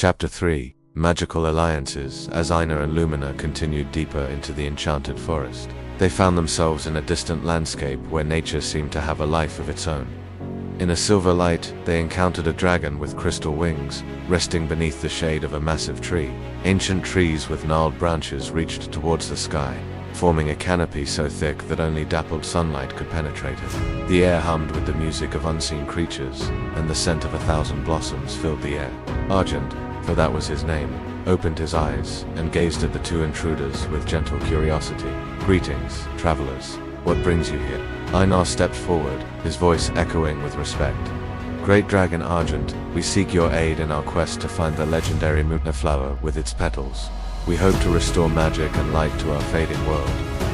Chapter 3: Magical Alliances. As Einar and Lumina continued deeper into the enchanted forest, they found themselves in a distant landscape where nature seemed to have a life of its own. In a silver light, they encountered a dragon with crystal wings, resting beneath the shade of a massive tree. Ancient trees with gnarled branches reached towards the sky, forming a canopy so thick that only dappled sunlight could penetrate it. The air hummed with the music of unseen creatures, and the scent of 1,000 blossoms filled the air. Argent, for that was his name, opened his eyes and gazed at the two intruders with gentle curiosity. "Greetings, travelers. What brings you here?" Einar stepped forward, his voice echoing with respect. "Great Dragon Argent, we seek your aid in our quest to find the legendary Mutna flower with its petals. We hope to restore magic and light to our fading world."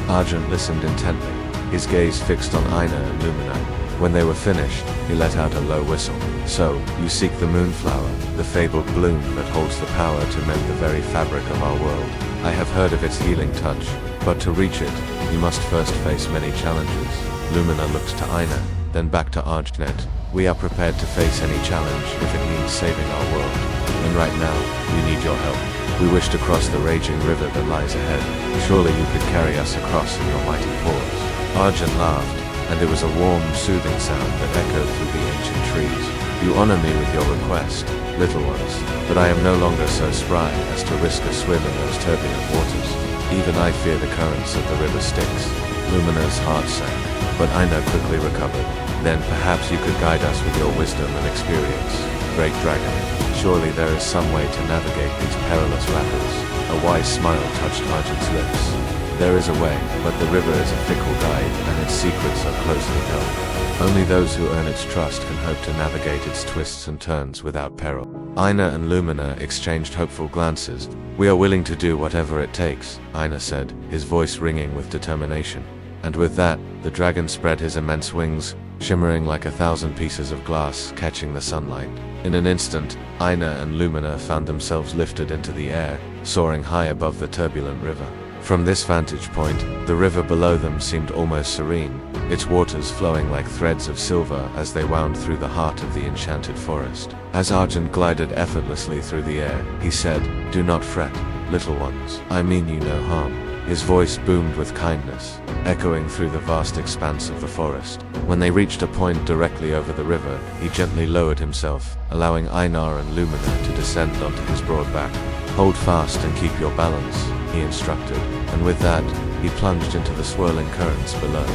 Argent listened intently, his gaze fixed on Einar and Lumina. When they were finished, he let out a low whistle. "So, you seek the moonflower, the fabled bloom that holds the power to mend the very fabric of our world. I have heard of its healing touch, but to reach it, you must first face many challenges." Lumina looked to Einar, then back to Argent. "We are prepared to face any challenge if it means saving our world. And right now, we need your help. We wish to cross the raging river that lies ahead. Surely you could carry us across in your mighty paws." Argent laughed, and it was a warm, soothing sound that echoed through the ancient trees. "You honor me with your request, little ones, but I am no longer so spry as to risk a swim in those turbulent waters. Even I fear the currents of the river Styx." Lumina's heart sank, but Einar quickly recovered. "Then perhaps you could guide us with your wisdom and experience, Great Dragon. Surely there is some way to navigate these perilous rapids." A wise smile touched Argent's lips. "There is a way, but the river is a fickle guide, and its secrets are closely held. Only those who earn its trust can hope to navigate its twists and turns without peril." Einar and Lumina exchanged hopeful glances. "We are willing to do whatever it takes," Einar said, his voice ringing with determination. And with that, the dragon spread his immense wings, shimmering like 1,000 pieces of glass catching the sunlight. In an instant, Einar and Lumina found themselves lifted into the air, soaring high above the turbulent river. From this vantage point, the river below them seemed almost serene, its waters flowing like threads of silver as they wound through the heart of the enchanted forest. As Argent glided effortlessly through the air, he said, "Do not fret, little ones. I mean you no harm." His voice boomed with kindness, echoing through the vast expanse of the forest. When they reached a point directly over the river, he gently lowered himself, allowing Einar and Lumina to descend onto his broad back. "Hold fast and keep your balance," he instructed, and with that, he plunged into the swirling currents below.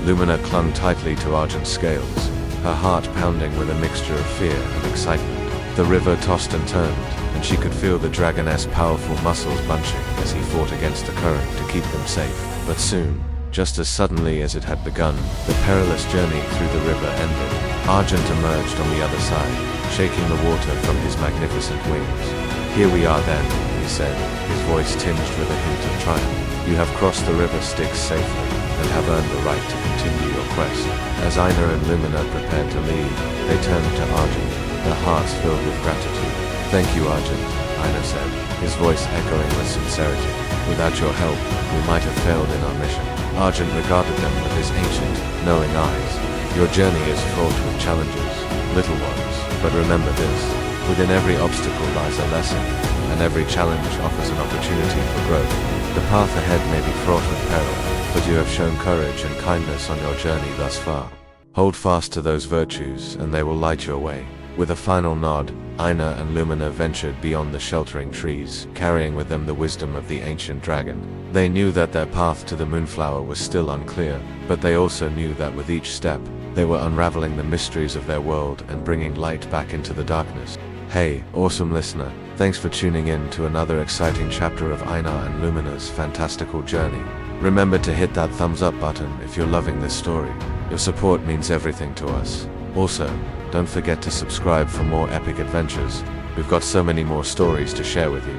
Lumina clung tightly to Argent's scales, her heart pounding with a mixture of fear and excitement. The river tossed and turned, and she could feel the dragon's powerful muscles bunching as he fought against the current to keep them safe. But soon, just as suddenly as it had begun, the perilous journey through the river ended. Argent emerged on the other side, shaking the water from his magnificent wings. "Here we are then," he said, his voice tinged with a hint of triumph. "You have crossed the river Styx safely, and have earned the right to continue your quest." As Einar and Lumina prepared to leave, they turned to Argent, their hearts filled with gratitude. "Thank you, Argent," Einar said, his voice echoing with sincerity. "Without your help, we might have failed in our mission." Argent regarded them with his ancient, knowing eyes. "Your journey is fraught with challenges, little ones, but remember this: within every obstacle lies a lesson, and every challenge offers an opportunity for growth. The path ahead may be fraught with peril, but you have shown courage and kindness on your journey thus far. Hold fast to those virtues, and they will light your way." With a final nod, Einar and Lumina ventured beyond the sheltering trees, carrying with them the wisdom of the ancient dragon. They knew that their path to the moonflower was still unclear, but they also knew that with each step, they were unraveling the mysteries of their world and bringing light back into the darkness. Hey, awesome listener, thanks for tuning in to another exciting chapter of Einar and Lumina's fantastical journey. Remember to hit that thumbs up button if you're loving this story. Your support means everything to us. Also, don't forget to subscribe for more epic adventures. We've got so many more stories to share with you.